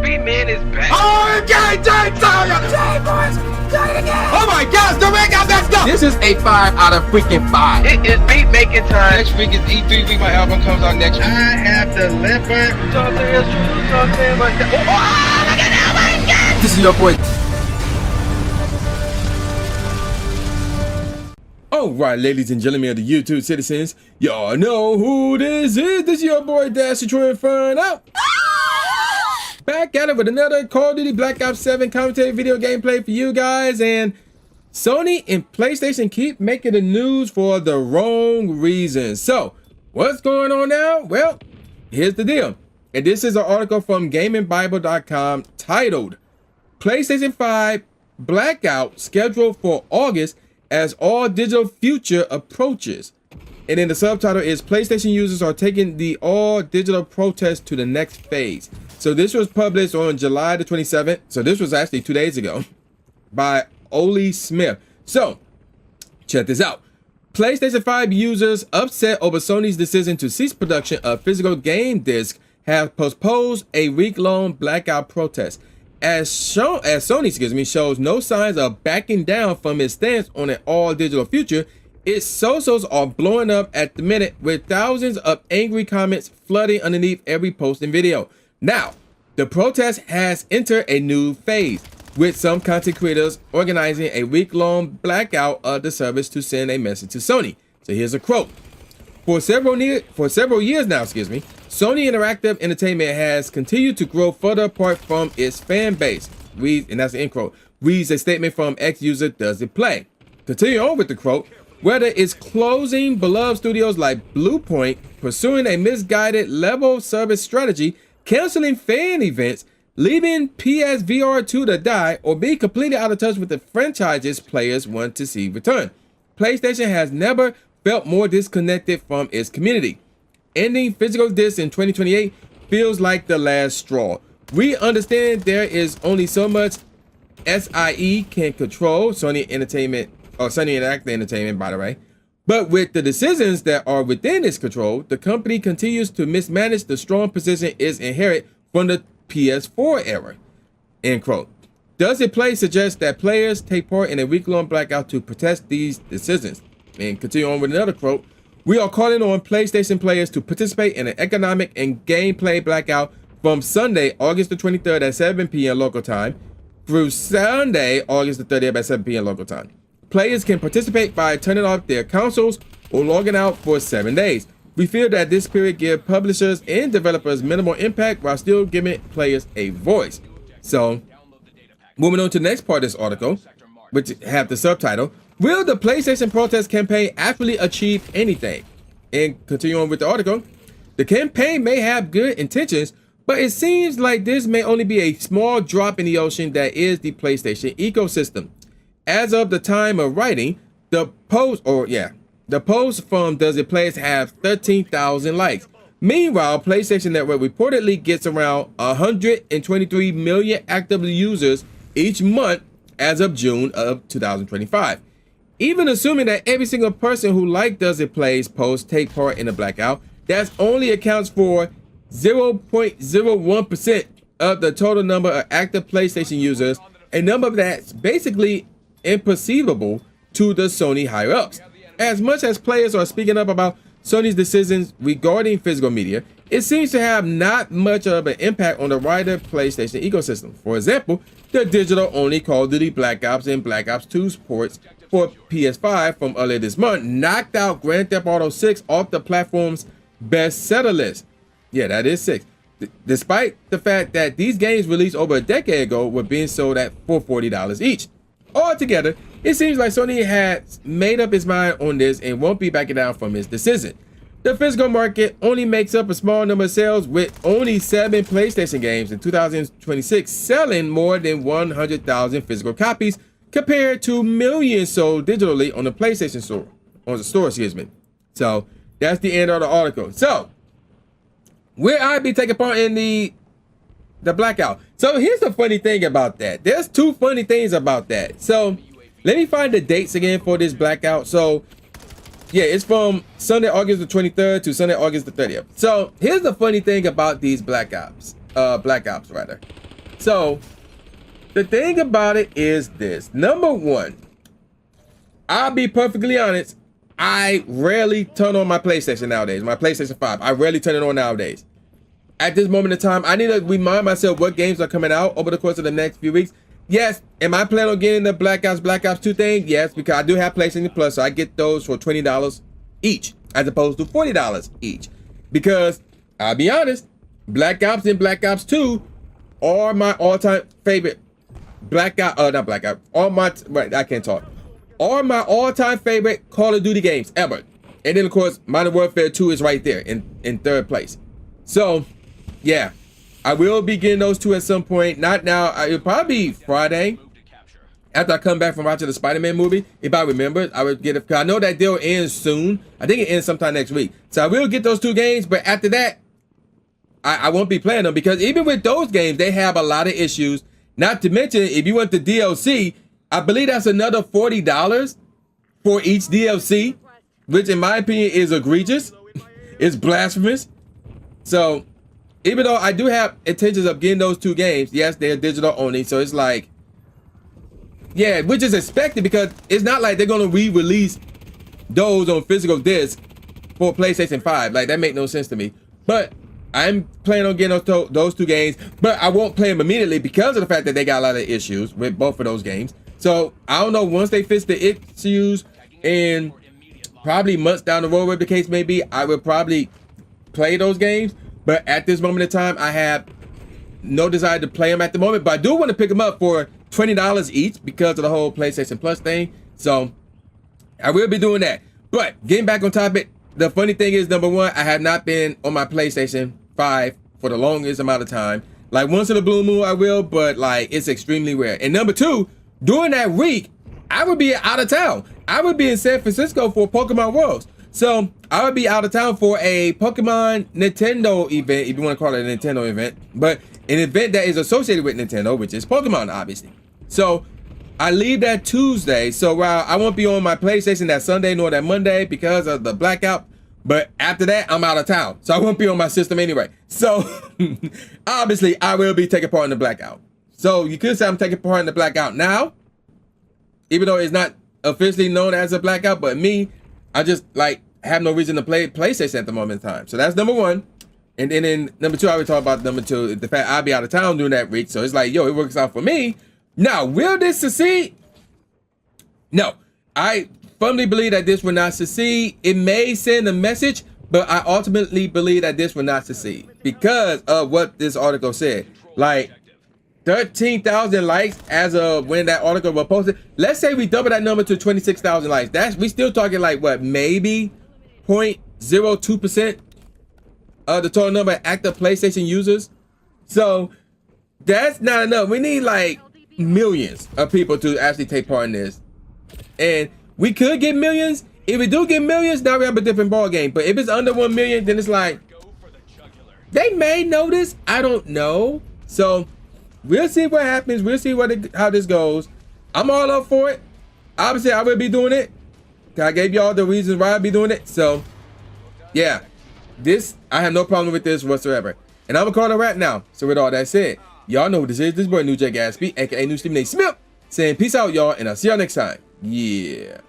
3 men is back. Oh, okay, Jay, boys, do it again. Oh my gosh, the red got messed up. This is a 5 out of freaking 5. It is beat making time. Next week is E3 week. My album comes out next week. I have delivered. Something is true, something but oh, look at that, my God. This is your boy. Alright, ladies and gentlemen of the YouTube citizens, y'all know who this is. This is your boy Dash Inferno. Back at it with another Call of Duty Black Ops 7 commentary video gameplay for you guys. And Sony and PlayStation keep making the news for the wrong reasons. So, what's going on now? Well, here's the deal. And this is an article from GamingBible.com titled PlayStation 5 Blackout scheduled for August as all digital future approaches. And then the subtitle is PlayStation users are taking the all digital protest to the next phase. So this was published on July the 27th. So this was actually 2 days ago by Oli Smith. So check this out. PlayStation 5 users upset over Sony's decision to cease production of physical game discs have postponed a week-long blackout protest. As Sony shows no signs of backing down from its stance on an all-digital future, its socials are blowing up at the minute with thousands of angry comments flooding underneath every post and video. Now, the protest has entered a new phase, with some content creators organizing a week-long blackout of the service to send a message to Sony. So here's a quote. For several years now, Sony Interactive Entertainment has continued to grow further apart from its fan base. And that's the end quote. Reads a statement from ex-user Does It Play. Continue on with the quote. Whether it's closing beloved studios like Bluepoint, pursuing a misguided level service strategy, canceling fan events, leaving PSVR 2 to die, or being completely out of touch with the franchises players want to see return, PlayStation has never felt more disconnected from its community. Ending physical discs in 2028 feels like the last straw. We understand there is only so much SIE can control, Sony Interactive Entertainment, by the way. But with the decisions that are within its control, the company continues to mismanage the strong position is inherent from the PS4 era. End quote. Does It Play suggests that players take part in a week-long blackout to protest these decisions? And continue on with another quote. We are calling on PlayStation players to participate in an economic and gameplay blackout from Sunday, August the 23rd at 7 p.m. local time through Sunday, August the 30th at 7 p.m. local time. Players can participate by turning off their consoles or logging out for 7 days. We feel that this period gives publishers and developers minimal impact while still giving players a voice. So, moving on to the next part of this article, which have the subtitle, Will the PlayStation protest campaign actually achieve anything? And continue on with the article. The campaign may have good intentions, but it seems like this may only be a small drop in the ocean that is the PlayStation ecosystem. As of the time of writing, the post from Does It Play have 13,000 likes. Meanwhile, PlayStation Network reportedly gets around 123 million active users each month as of June of 2025. Even assuming that every single person who liked Does It Play's post take part in the blackout, that only accounts for 0.01% of the total number of active PlayStation users, a number that's basically imperceivable to the Sony higher-ups. As much as players are speaking up about Sony's decisions regarding physical media, it seems to have not much of an impact on the wider PlayStation ecosystem. For example, the digital-only Call of Duty Black Ops and Black Ops 2 ports for PS5 from earlier this month knocked out Grand Theft Auto 6 off the platform's bestseller list. Yeah, that is 6. Despite the fact that these games released over a decade ago were being sold for $40 each. Altogether, it seems like Sony has made up its mind on this and won't be backing down from its decision. The physical market only makes up a small number of sales, with only 7 PlayStation games in 2026 selling more than 100,000 physical copies, compared to millions sold digitally on the PlayStation store, So that's the end of the article. So will I be taking part in the blackout? So here's the funny thing about that. There's 2 funny things about that. So let me find the dates again for this blackout. So yeah, it's from Sunday, August the 23rd to Sunday, August the 30th. So here's the funny thing about these blackouts rather. So the thing about it is this. Number one, I'll be perfectly honest. I rarely turn on my PlayStation nowadays. My PlayStation 5. I rarely turn it on nowadays. At this moment in time, I need to remind myself what games are coming out over the course of the next few weeks. Yes, am I planning on getting the Black Ops 2 thing? Yes, because I do have PlayStation Plus, so I get those for $20 each, as opposed to $40 each. Because, I'll be honest, Black Ops and Black Ops 2 are my all-time favorite are my all-time favorite Call of Duty games ever. And then, of course, Modern Warfare 2 is right there in third place. So, yeah, I will be getting those two at some point. Not now. It'll probably be Friday after I come back from watching the Spider-Man movie. If I remember, I would get it. Because I know that deal ends soon. I think it ends sometime next week. So I will get those two games. But after that, I won't be playing them. Because even with those games, they have a lot of issues. Not to mention, if you want the DLC, I believe that's another $40 for each DLC. Which, in my opinion, is egregious. It's blasphemous. So, even though I do have intentions of getting those two games, yes, they're digital only. So it's like, yeah, which is expected because it's not like they're going to re-release those on physical disc for PlayStation 5. Like, that makes no sense to me. But I'm planning on getting those two games, but I won't play them immediately because of the fact that they got a lot of issues with both of those games. So I don't know, once they fix the issues and probably months down the road, whatever the case may be, I will probably play those games. But at this moment in time, I have no desire to play them at the moment. But I do want to pick them up for $20 each because of the whole PlayStation Plus thing. So I will be doing that. But getting back on topic, the funny thing is, number one, I have not been on my PlayStation 5 for the longest amount of time. Like, once in a blue moon I will, but like, it's extremely rare. And number two, during that week, I would be out of town. I would be in San Francisco for Pokemon Worlds. So I would be out of town for a Pokemon Nintendo event, if you want to call it a Nintendo event, but an event that is associated with Nintendo, which is Pokemon, obviously. So I leave that Tuesday. So while I won't be on my PlayStation that Sunday nor that Monday because of the blackout, but after that, I'm out of town. So I won't be on my system anyway. So obviously, I will be taking part in the blackout. So you could say I'm taking part in the blackout now, even though it's not officially known as a blackout, but me, I just like have no reason to play PlayStation at the moment in time. So that's number one. And then in number two, I would talk about number two, the fact I'll be out of town during that week. So it's like, yo, it works out for me. Now, will this succeed? No, I firmly believe that this will not succeed. It may send a message, but I ultimately believe that this will not succeed because of what this article said. Like 13,000 likes as of when that article was posted. Let's say we double that number to 26,000 likes. We still talking like what, maybe 0.02% of the total number of active PlayStation users. So that's not enough. We need like millions of people to actually take part in this. And we could get millions. If we do get millions, now we have a different ball game. But if it's under 1 million, then it's like, they may notice. I don't know. So we'll see what happens. We'll see how this goes. I'm all up for it. Obviously, I will be doing it. I gave y'all the reasons why I'll be doing it. So, yeah. I have no problem with this whatsoever. And I'm going to call it a wrap now. So with all that said, y'all know who this is. This boy New J Gatsby, a.k.a. New Stephen A. Smith, saying peace out, y'all. And I'll see y'all next time. Yeah.